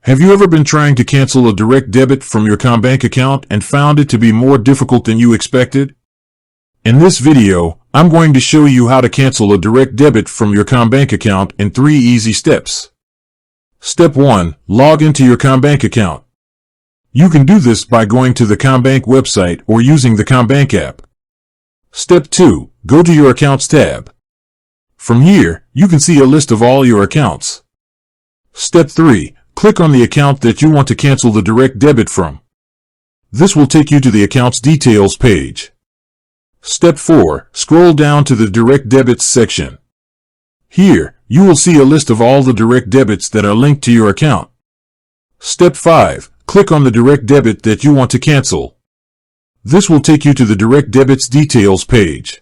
Have you ever been trying to cancel a direct debit from your commbank account and found it to be more difficult than you expected? In this video, I'm going to show you how to cancel a direct debit from your commbank account in 3 easy steps. Step 1. Log into your commbank account. You can do this by going to the commbank website or using the commbank app. Step 2. Go to your Accounts tab. From here, you can see a list of all your accounts. Step 3. Click on the account that you want to cancel the direct debit from. This will take you to the Accounts Details page. Step 4. Scroll down to the Direct Debits section. Here, you will see a list of all the direct debits that are linked to your account. Step 5. Click on the direct debit that you want to cancel. This will take you to the Direct Debits Details page.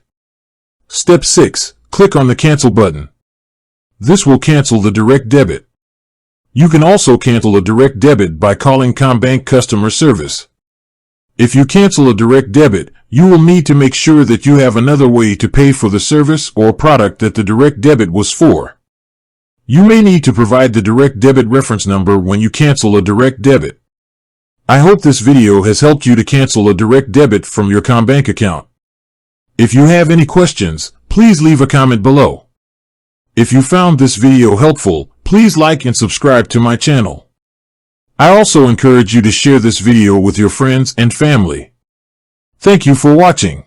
Step 6. Click on the Cancel button. This will cancel the direct debit. You can also cancel a direct debit by calling commbank customer service. If you cancel a direct debit, you will need to make sure that you have another way to pay for the service or product that the direct debit was for. You may need to provide the direct debit reference number when you cancel a direct debit. I hope this video has helped you to cancel a direct debit from your commbank account. If you have any questions, please leave a comment below. If you found this video helpful, please like and subscribe to my channel. I also encourage you to share this video with your friends and family. Thank you for watching.